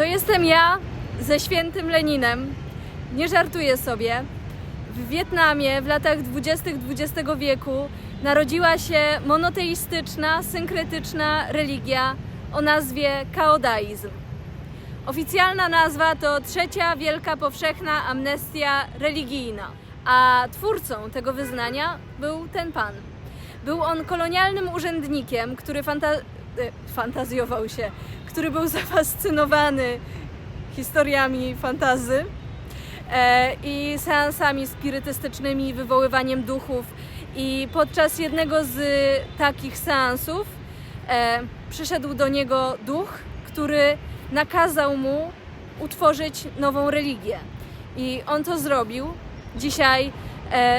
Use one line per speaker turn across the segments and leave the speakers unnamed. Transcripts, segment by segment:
To jestem ja ze świętym Leninem. Nie żartuję sobie. W Wietnamie w latach 20. XX wieku narodziła się monoteistyczna, synkretyczna religia o nazwie kaodaizm. Oficjalna nazwa to Trzecia Wielka Powszechna Amnestia Religijna, a twórcą tego wyznania był ten pan. Był on kolonialnym urzędnikiem, który fantazjował się, który był zafascynowany historiami fantazy i seansami spirytystycznymi, wywoływaniem duchów. I podczas jednego z takich seansów przyszedł do niego duch, który nakazał mu utworzyć nową religię. I on to zrobił. Dzisiaj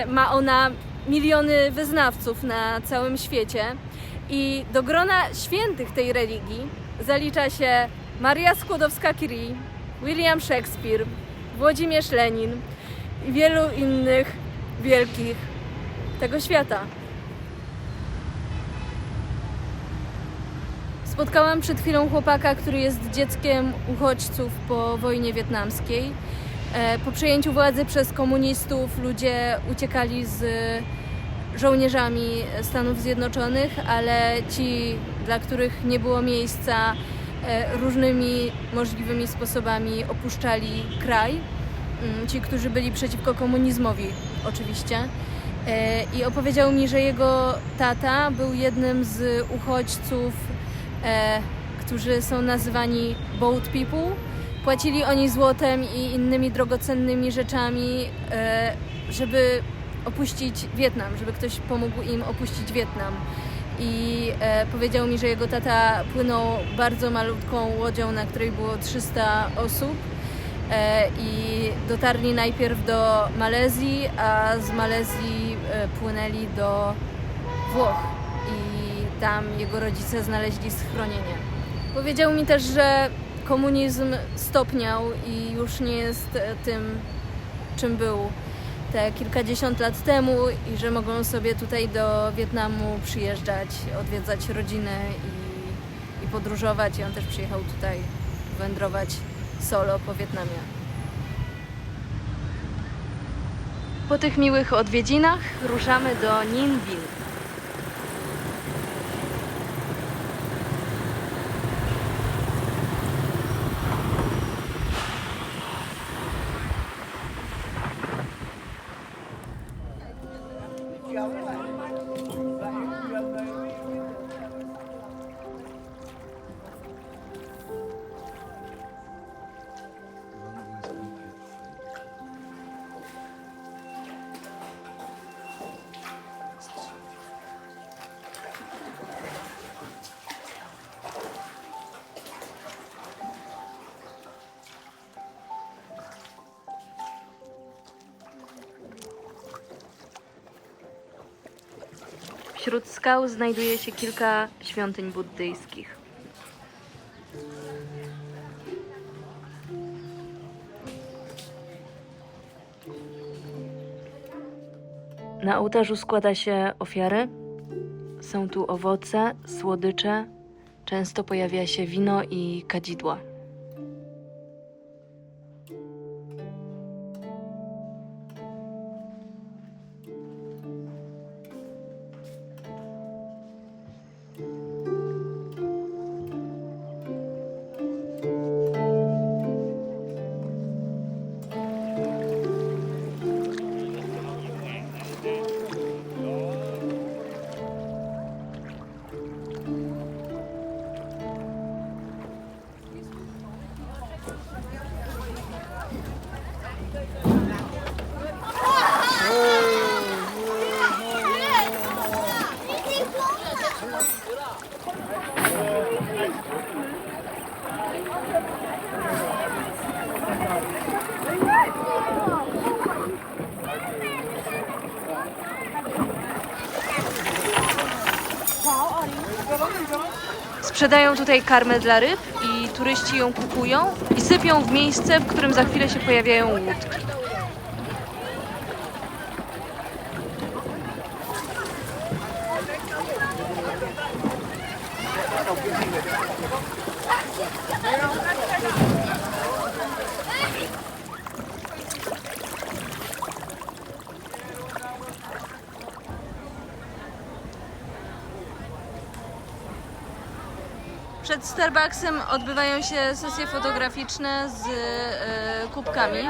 ma ona miliony wyznawców na całym świecie. I do grona świętych tej religii zalicza się Maria Skłodowska-Curie, William Shakespeare, Włodzimierz Lenin i wielu innych wielkich tego świata. Spotkałam przed chwilą chłopaka, który jest dzieckiem uchodźców po wojnie wietnamskiej. Po przejęciu władzy przez komunistów ludzie uciekali z żołnierzami Stanów Zjednoczonych, ale ci, dla których nie było miejsca, różnymi możliwymi sposobami opuszczali kraj. Ci, którzy byli przeciwko komunizmowi oczywiście. I opowiedział mi, że jego tata był jednym z uchodźców, którzy są nazywani boat people. Płacili oni złotem i innymi drogocennymi rzeczami, żeby opuścić Wietnam, żeby ktoś pomógł im opuścić Wietnam. I powiedział mi, że jego tata płynął bardzo malutką łodzią, na której było 300 osób i dotarli najpierw do Malezji, a z Malezji płynęli do Włoch i tam jego rodzice znaleźli schronienie. Powiedział mi też, że komunizm stopniał i już nie jest tym, czym był te kilkadziesiąt lat temu i że mogą sobie tutaj do Wietnamu przyjeżdżać, odwiedzać rodzinę i podróżować. I on też przyjechał tutaj wędrować solo po Wietnamie. Po tych miłych odwiedzinach ruszamy do Ninh Binh. Wśród skał znajduje się kilka świątyń buddyjskich. Na ołtarzu składa się ofiary. Są tu owoce, słodycze. Często pojawia się wino i kadzidła. Sprzedają tutaj karmę dla ryb i turyści ją kupują i sypią w miejsce, w którym za chwilę się pojawiają łódki. Przed Starbucksem odbywają się sesje fotograficzne z kubkami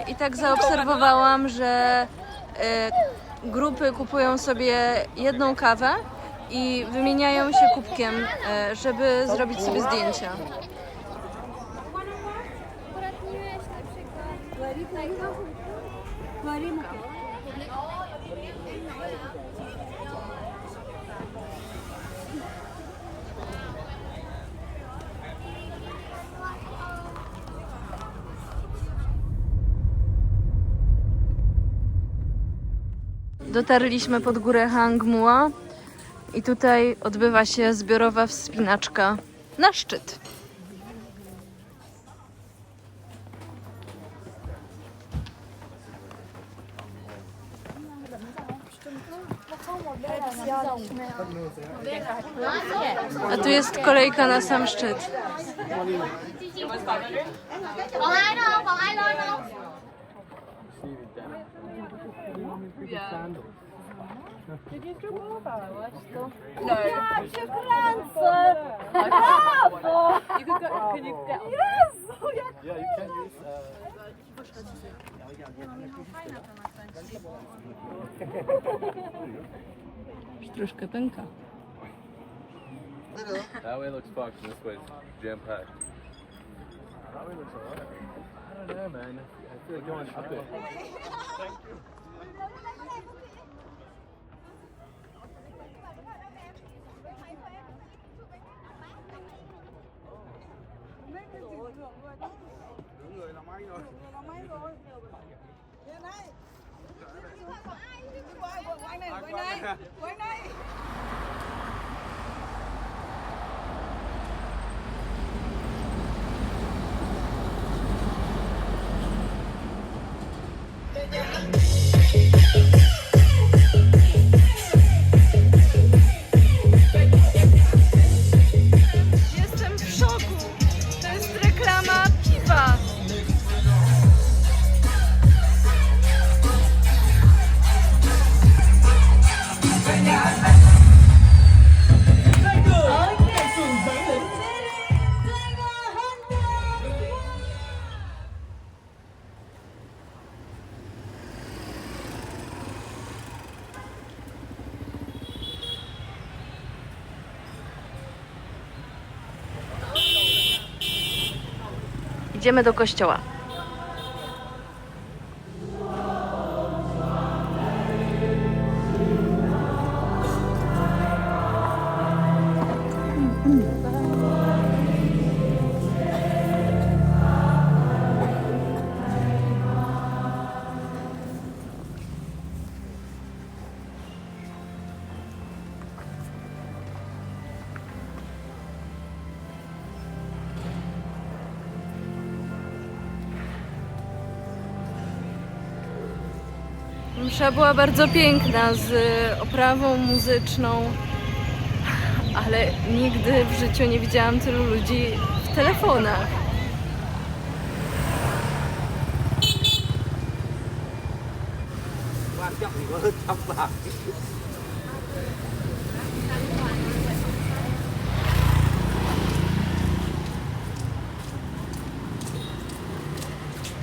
i tak zaobserwowałam, że grupy kupują sobie jedną kawę i wymieniają się kubkiem, żeby zrobić sobie zdjęcia. Dotarliśmy pod górę Hang Mua i tutaj odbywa się zbiorowa wspinaczka na szczyt. A tu jest kolejka na sam szczyt.
Ja cię kręcę! Brawo! Jezu! Troszkę pęka.
That way looks fucked, and this way it's jam-packed. That way looks alright. I don't know, man. I feel like going up it.
Jestem w szoku. To jest reklama piwa. Idziemy do kościoła. Msza była bardzo piękna, z oprawą muzyczną, ale nigdy w życiu nie widziałam tylu ludzi w telefonach.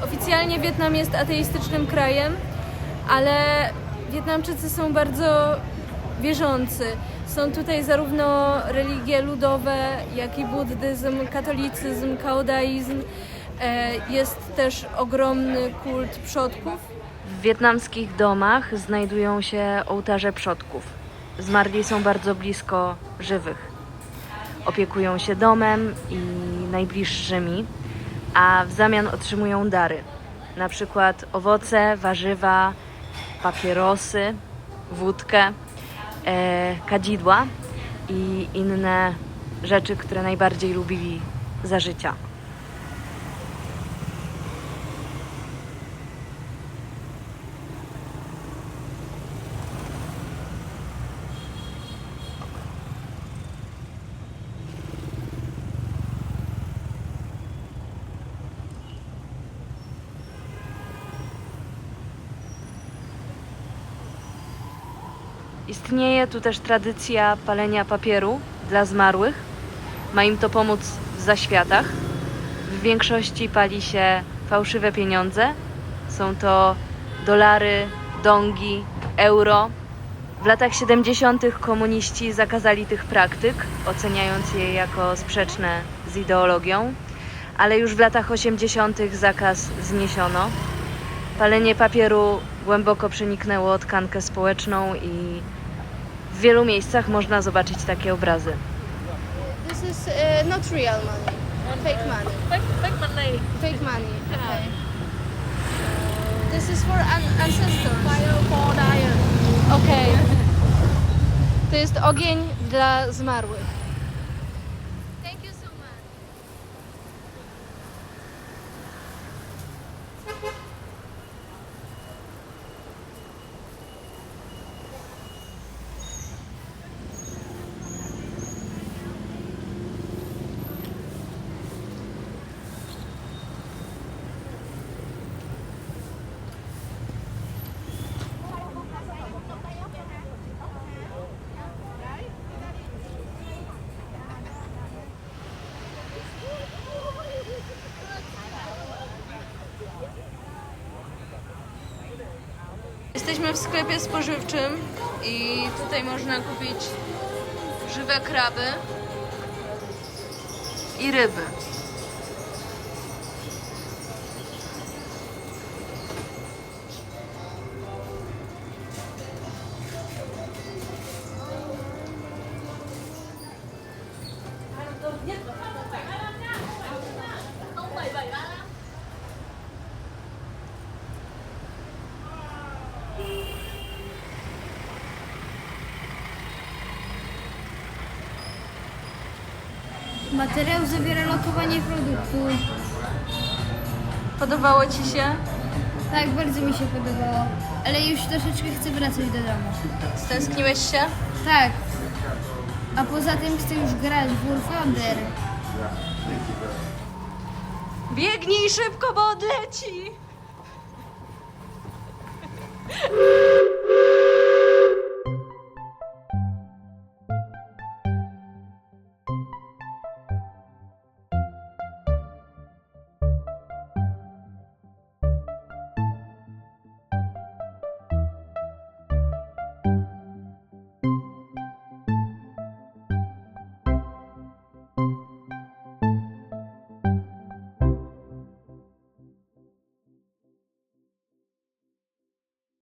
Oficjalnie Wietnam jest ateistycznym krajem, ale Wietnamczycy są bardzo wierzący. Są tutaj zarówno religie ludowe, jak i buddyzm, katolicyzm, taoizm. Jest też ogromny kult przodków. W wietnamskich domach znajdują się ołtarze przodków. Zmarli są bardzo blisko żywych. Opiekują się domem i najbliższymi, a w zamian otrzymują dary. Na przykład owoce, warzywa, papierosy, wódkę, kadzidła i inne rzeczy, które najbardziej lubili za życia.
Istnieje tu też tradycja palenia papieru dla zmarłych. Ma im to pomóc w zaświatach. W większości pali się fałszywe pieniądze. Są to dolary, dongi, euro. W latach 70. komuniści zakazali tych praktyk, oceniając je jako sprzeczne z ideologią, ale już w latach 80. zakaz zniesiono. Palenie papieru głęboko przeniknęło tkankę społeczną i w wielu miejscach można zobaczyć takie obrazy.
This is not real money, fake money.
Fake money.
Fake money. Okay. This is for ancestors. Fire for dying.
Okej. To jest ogień dla zmarłych.
Thank you so much.
Jesteśmy w sklepie spożywczym i tutaj można kupić żywe kraby i ryby.
Materiał zawiera lokowanie produktu.
Podobało Ci się?
Tak, bardzo mi się podobało. Ale już troszeczkę chcę wracać do domu.
Stęskniłeś się?
Tak. A poza tym chcę już grać w War Thunder.
Biegnij szybko, bo odleci!